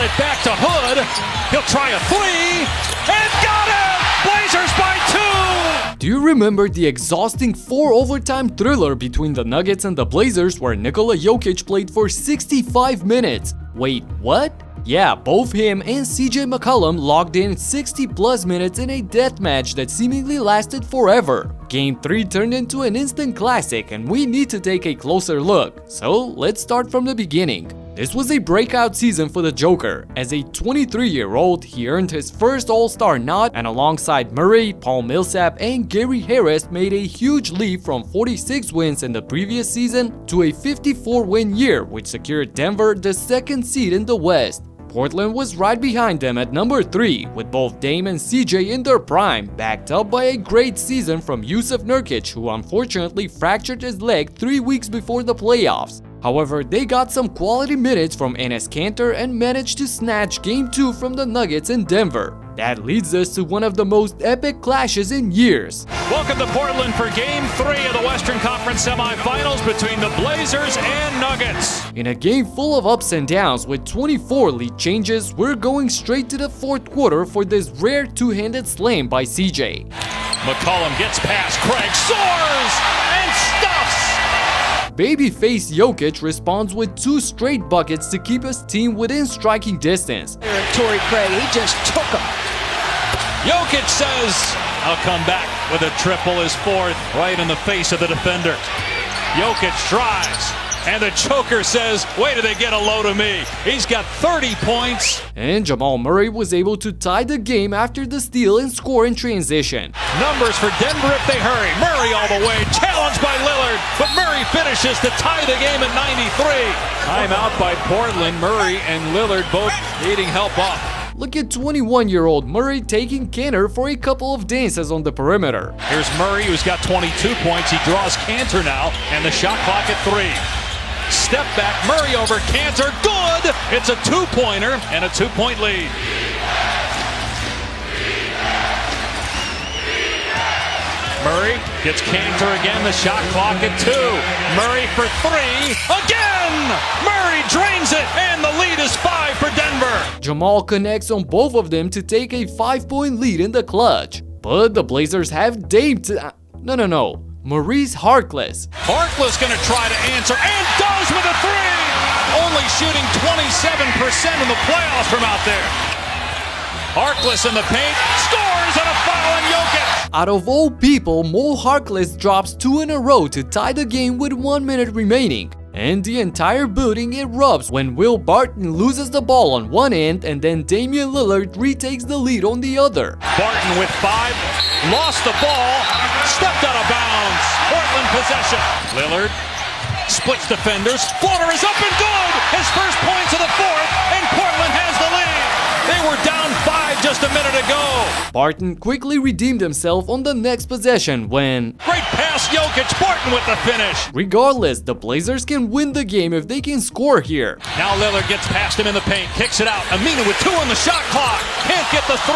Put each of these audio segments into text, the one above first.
it back to Hood. He'll try a three, and got it! Blazers by 2! Do you remember the exhausting 4-overtime thriller between the Nuggets and the Blazers where Nikola Jokic played for 65 minutes? Wait, what? Yeah, both him and CJ McCollum logged in 60+ minutes in a deathmatch that seemingly lasted forever. Game 3 turned into an instant classic and we need to take a closer look. So let's start from the beginning. This was a breakout season for the Joker. As a 23-year-old, he earned his first All-Star nod and alongside Murray, Paul Milsap and Gary Harris made a huge leap from 46 wins in the previous season to a 54-win year, which secured Denver the second seed in the West. Portland was right behind them at number 3, with both Dame and CJ in their prime, backed up by a great season from Jusuf Nurkic, who unfortunately fractured his leg 3 weeks before the playoffs. However, they got some quality minutes from Enes Kanter and managed to snatch Game 2 from the Nuggets in Denver. That leads us to one of the most epic clashes in years. Welcome to Portland for Game 3 of the Western Conference semifinals between the Blazers and Nuggets. In a game full of ups and downs with 24 lead changes, we're going straight to the fourth quarter for this rare two-handed slam by CJ. McCollum gets past Craig, soars, and stuffs! Babyface Jokic responds with 2 straight buckets to keep his team within striking distance. Torrey Craig, he just took him. Jokic says, I'll come back with a triple, his 4th, right in the face of the defender. Jokic drives, and the choker says, wait till they get a load of me. He's got 30 points. And Jammal Murray was able to tie the game after the steal and score in transition. Numbers for Denver if they hurry. Murray all the way, challenged by Lillard, but Murray finishes to tie the game at 93. Timeout by Portland. Murray and Lillard both needing help up. Look at 21-year-old Murray taking Kanter for a couple of dances on the perimeter. Here's Murray, who's got 22 points. He draws Kanter now, and the shot clock at 3. Step back, Murray over Kanter, good! It's a 2-pointer and a 2-point lead. Murray gets Kanter again, the shot clock at 2. Murray for 3, again! Murray drains it, and the lead is 5 for Denver. Jammal connects on both of them to take a 5-point lead in the clutch. But the Blazers have Dame to... No. Maurice Harkless. Harkless gonna try to answer, and does with a 3! Only shooting 27% in the playoffs from out there. Harkless in the paint, scores, and a foul on Jokic! Out of all people, Mo Harkless drops 2 in a row to tie the game with 1 minute remaining. And the entire building erupts when Will Burton loses the ball on one end and then Damian Lillard retakes the lead on the other. Burton with 5, lost the ball, stepped out of bounds, Portland possession. Lillard splits defenders, floater is up and good! His first points of the 4th, and Portland has the lead! They were down 5 just a minute ago. Barton quickly redeemed himself on the next possession when... Great pass, Jokic, Barton with the finish. Regardless, the Blazers can win the game if they can score here. Now Lillard gets past him in the paint, kicks it out. Aminu with 2 on the shot clock, can't get the 3.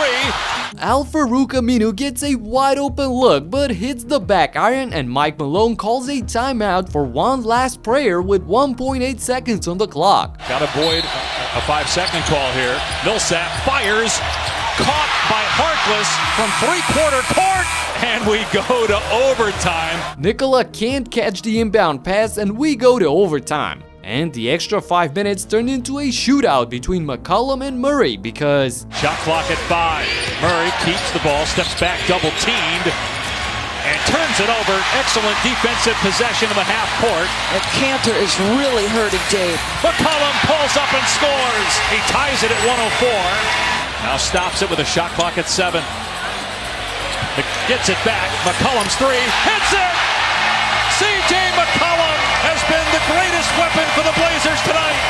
Farouq Aminu gets a wide open look but hits the back iron and Mike Malone calls a timeout for one last prayer with 1.8 seconds on the clock. Got to avoid a 5-second call here. Milsap fires, caught by Harkless from 3/4 court, and we go to overtime. Nikola can't catch the inbound pass and we go to overtime. And the extra 5 minutes turned into a shootout between McCollum and Murray because... Shot clock at 5. Murray keeps the ball, steps back, double teamed, and turns it over. Excellent defensive possession of the half court. And Kanter is really hurting Dave. McCollum pulls up and scores. He ties it at 104. Now stops it with a shot clock at 7. Gets it back. McCollum's 3. Hits it! CJ McCollum has been the greatest weapon for the Blazers tonight.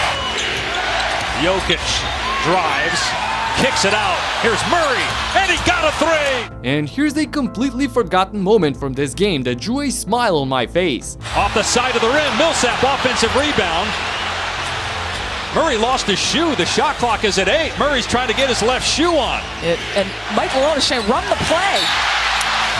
Jokic drives, kicks it out. Here's Murray, and he got a 3. And here's a completely forgotten moment from this game that drew a smile on my face. Off the side of the rim, Milsap offensive rebound. Murray lost his shoe. The shot clock is at 8. Murray's trying to get his left shoe on. And Mike Malone is saying, run the play.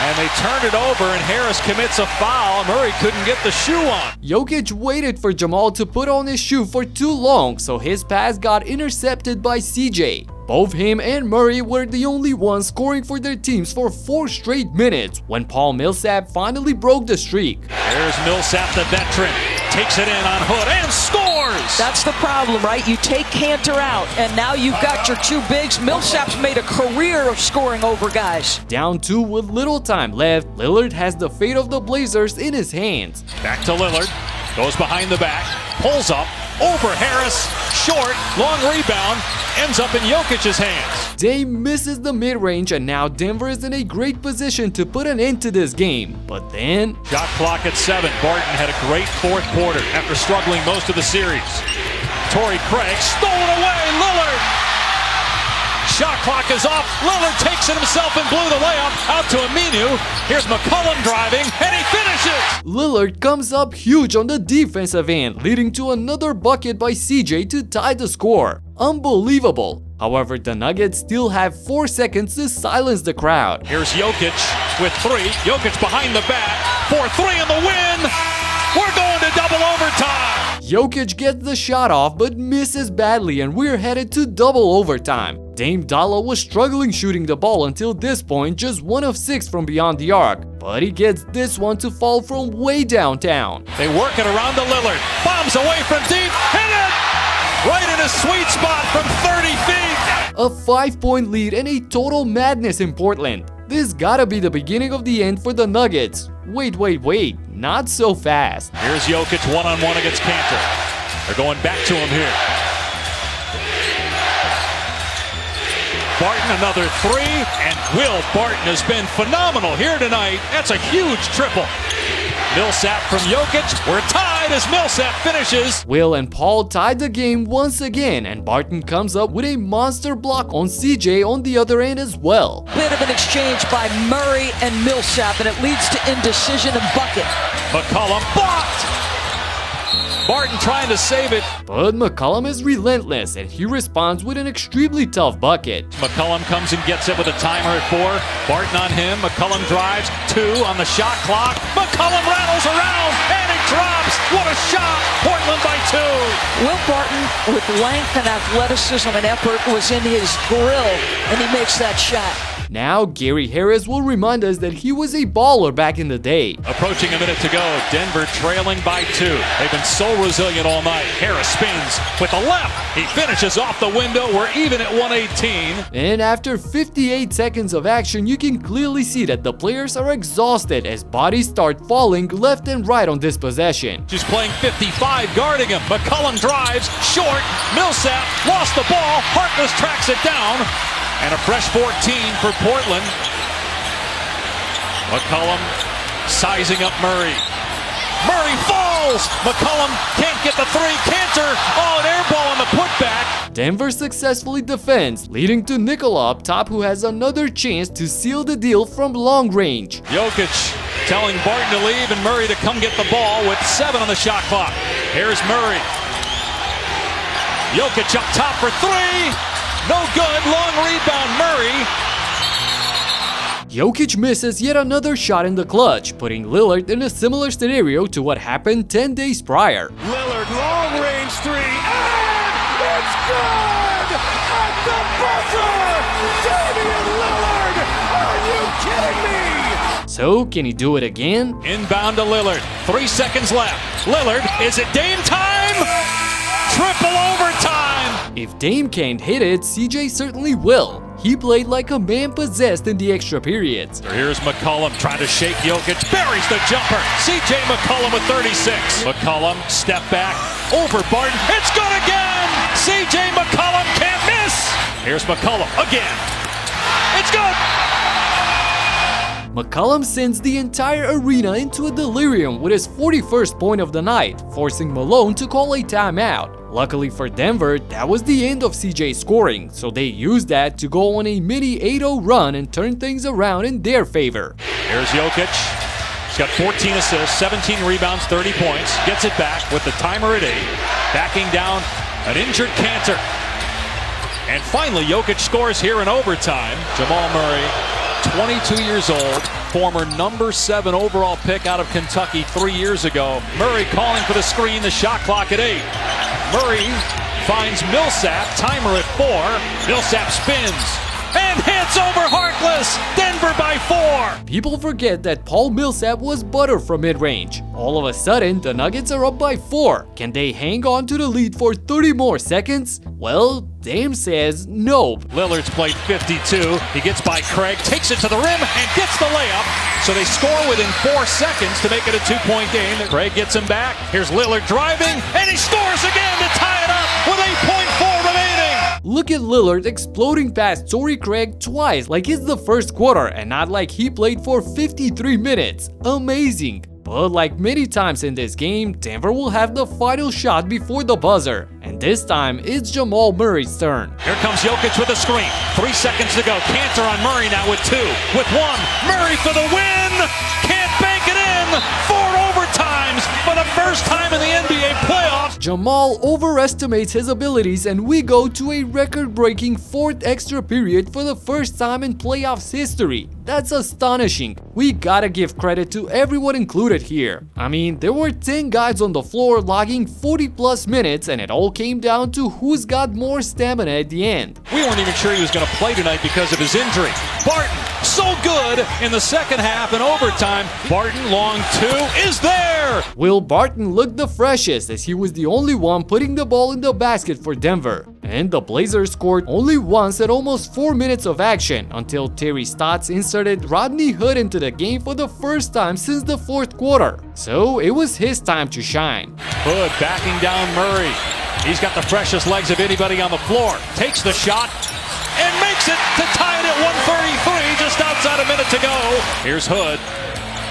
And they turned it over, and Harris commits a foul. Murray couldn't get the shoe on. Jokic waited for Jammal to put on his shoe for too long, so his pass got intercepted by CJ. Both him and Murray were the only ones scoring for their teams for 4 straight minutes when Paul Milsap finally broke the streak. There's Milsap, the veteran. Takes it in on Hood and scores! That's the problem, right? You take Kanter out, and now you've got your 2 bigs. Millsap's made a career of scoring over guys. Down 2 with little time left, Lillard has the fate of the Blazers in his hands. Back to Lillard. Goes behind the back. Pulls up. Over Harris. Short. Long rebound. Ends up in Jokic's hands. Dame misses the mid-range, and now Denver is in a great position to put an end to this game. But then... Shot clock at 7. Barton had a great 4th quarter after struggling most of the series. Torrey Craig stolen away. Lillard. Shot clock is off. Lillard takes it himself and blew the layup out to Aminu. Here's McCollum driving, and he finishes. Lillard comes up huge on the defensive end, leading to another bucket by CJ to tie the score. Unbelievable. However, the Nuggets still have 4 seconds to silence the crowd. Here's Jokic with 3. Jokic behind the back. 4-3 in the win. We're going to double overtime. Jokic gets the shot off but misses badly, and we're headed to double overtime. Dame Dolla was struggling shooting the ball until this point, just 1 of 6 from beyond the arc. But he gets this one to fall from way downtown. They work it around to Lillard. Bombs away from deep. Hit it! Right in a sweet spot from 30 feet. A 5-point lead and a total madness in Portland. This gotta be the beginning of the end for the Nuggets. Wait, not so fast. Here's Jokic one-on-one against Kanter. They're going back to him here. Barton another 3, and Will Burton has been phenomenal here tonight. That's a huge triple. Milsap from Jokic. We're tied as Milsap finishes. Will and Paul tied the game once again, and Barton comes up with a monster block on CJ on the other end as well. Bit of an exchange by Murray and Milsap, and it leads to indecision and bucket. McCollum blocked. Barton trying to save it. But McCollum is relentless, and he responds with an extremely tough bucket. McCollum comes and gets it with a timer at 4. Barton on him. McCollum drives. 2 on the shot clock. McCollum rattles around, and it drops. What a shot. Portland by 2. Will Burton, with length and athleticism and effort, was in his grill, and he makes that shot. Now, Gary Harris will remind us that he was a baller back in the day. Approaching a minute to go, Denver trailing by 2. They've been so resilient all night. Harris spins with the left. He finishes off the window. We're even at 118. And after 58 seconds of action, you can clearly see that the players are exhausted as bodies start falling left and right on this possession. She's playing 55, guarding him. McCollum drives, short. Millsap lost the ball. Harkless tracks it down. And a fresh 14 for Portland. McCollum sizing up Murray. Murray falls! McCollum can't get the 3. Kanter, an air ball on the putback. Denver successfully defends, leading to Nikola up top, who has another chance to seal the deal from long range. Jokic telling Barton to leave and Murray to come get the ball with 7 on the shot clock. Here's Murray. Jokic up top for 3. No good, long rebound, Murray. Jokic misses yet another shot in the clutch, putting Lillard in a similar scenario to what happened 10 days prior. Lillard, long range 3, and it's good! At the buzzer! Damian Lillard! Are you kidding me? So, can he do it again? Inbound to Lillard, 3 seconds left. Lillard, is it Dame time? Triple overtime! If Dame can't hit it, CJ certainly will. He played like a man possessed in the extra periods. Here's McCollum trying to shake Jokic. Buries the jumper. CJ McCollum with 36. McCollum, step back. Over Barton. It's good again! CJ McCollum can't miss! Here's McCollum again. It's good! McCollum sends the entire arena into a delirium with his 41st point of the night, forcing Malone to call a timeout. Luckily for Denver, that was the end of CJ's scoring, so they used that to go on a mini 8-0 run and turn things around in their favor. Here's Jokic. He's got 14 assists, 17 rebounds, 30 points. Gets it back with the timer at 8. Backing down an injured Kanter. And finally, Jokic scores here in overtime. Jammal Murray, 22 years old, former number 7 overall pick out of Kentucky 3 years ago. Murray calling for the screen, the shot clock at 8. Murray finds Milsap, timer at 4. Milsap spins and hits over Harkless. Denver by 4. People forget that Paul Milsap was butter from mid-range. All of a sudden, the Nuggets are up by 4. Can they hang on to the lead for 30 more seconds? Well, Dame says nope. Lillard's played 52. He gets by Craig, takes it to the rim, and gets the layup. So they score within 4 seconds to make it a 2-point game. Craig gets him back. Here's Lillard driving, and he scores again to tie it up with 8.4 remaining. Look at Lillard exploding past Torrey Craig twice like it's the first quarter and not like he played for 53 minutes. Amazing. But like many times in this game, Denver will have the final shot before the buzzer. And this time, it's Jammal Murray's turn. Here comes Jokic with a screen. 3 seconds to go. Kanter on Murray now with 2. With 1. Murray for the win. Can't bank it in. 4 overtimes for the first time in the NBA playoffs. Jammal overestimates his abilities and we go to a record-breaking 4th extra period for the first time in playoffs history. That's astonishing. We gotta give credit to everyone included here. I mean, there were 10 guys on the floor logging 40 plus minutes and it all came down to who's got more stamina at the end. We weren't even sure he was going to play tonight because of his injury. Barton, so good in the second half and overtime. Barton, long 2, is there! Will Burton looked the freshest as he was the only one putting the ball in the basket for Denver. And the Blazers scored only once at almost 4 minutes of action until Terry Stotts inserted Rodney Hood into the game for the first time since the 4th quarter. So it was his time to shine. Hood backing down Murray. He's got the freshest legs of anybody on the floor. Takes the shot and makes it to tie it at 1:33, just outside a minute to go. Here's Hood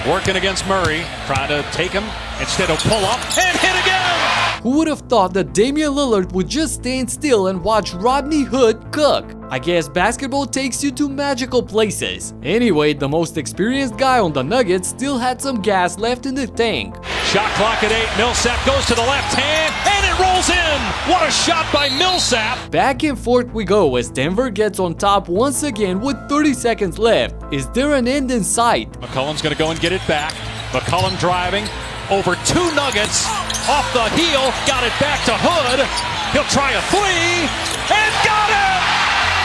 working against Murray, trying to take him instead of pull up and hit again. Who would have thought that Damian Lillard would just stand still and watch Rodney Hood cook? I guess basketball takes you to magical places. Anyway, the most experienced guy on the Nuggets still had some gas left in the tank. Shot clock at 8. Milsap goes to the left hand and it rolls in. What a shot by Milsap. Back and forth we go as Denver gets on top once again with 30 seconds left. Is there an end in sight? McCollum's going to go and get it back. McCollum driving over 2 Nuggets. Off the heel, got it back to Hood. He'll try a 3 and got it!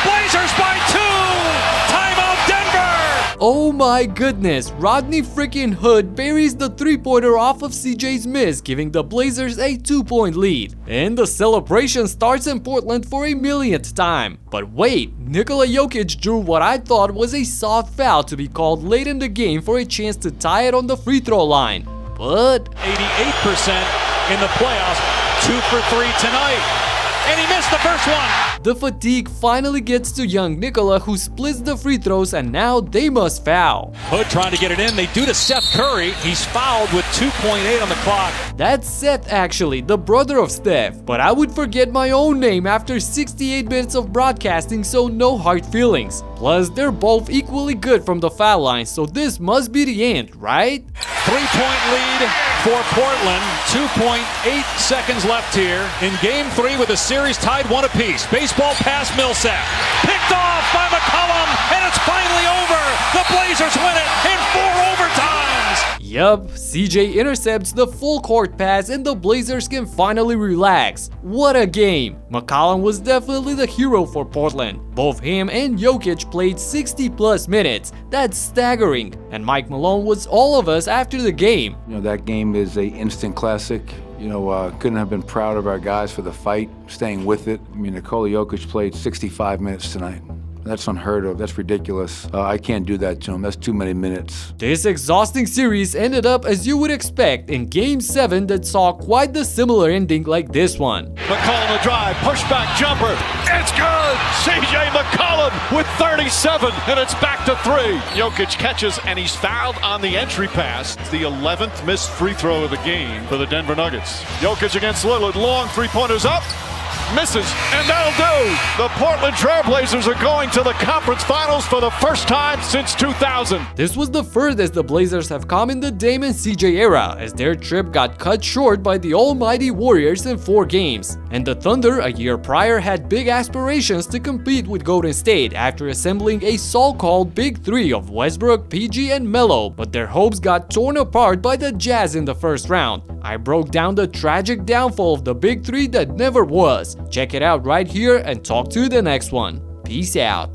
Blazers by 2! Timeout Denver! Oh my goodness, Rodney freaking Hood buries the 3-pointer off of CJ's miss, giving the Blazers a 2-point lead. And the celebration starts in Portland for a millionth time. But wait, Nikola Jokic drew what I thought was a soft foul to be called late in the game for a chance to tie it on the free throw line. But 88% in the playoffs, 2 for 3 tonight. And he missed the first one. The fatigue finally gets to young Nikola, who splits the free throws and now they must foul. Hood trying to get it in. They do to Seth Curry. He's fouled with 2.8 on the clock. That's Seth actually, the brother of Steph. But I would forget my own name after 68 minutes of broadcasting, so no hard feelings. Plus, they're both equally good from the foul line, so this must be the end, right? 3-point lead for Portland. 2.8 seconds left here in Game 3 with the series tied 1 apiece. Baseball pass Milsap. Picked off by McCollum, and it's finally over. The Blazers win it in 4 overtimes. Yup, CJ intercepts the full court pass and the Blazers can finally relax. What a game! McCollum was definitely the hero for Portland. Both him and Jokic played 60 plus minutes. That's staggering. And Mike Malone was all of us after the game. You know, that game is a instant classic. You know, couldn't have been proud of our guys for the fight, staying with it. I mean, Nikola Jokic played 65 minutes tonight. That's unheard of. That's ridiculous. I can't do that to him. That's too many minutes. This exhausting series ended up as you would expect in Game 7 that saw quite the similar ending like this one. McCollum a drive, pushback jumper. It's good! CJ McCollum with 37, and it's back to 3. Jokic catches, and he's fouled on the entry pass. It's the 11th missed free throw of the game for the Denver Nuggets. Jokic against Lillard, long 3-pointers up. misses, and that'll do. The Portland Trailblazers are going to the conference finals for the first time since 2000. This was the furthest the Blazers have come in the Dame and CJ era, as their trip got cut short by the almighty Warriors in 4 games. And the Thunder a year prior had big aspirations to compete with Golden State after assembling a so-called Big Three of Westbrook, PG, and Melo, but their hopes got torn apart by the Jazz in the first round. I broke down the tragic downfall of the Big Three that never was. Check it out right here and talk to you the next one. Peace out.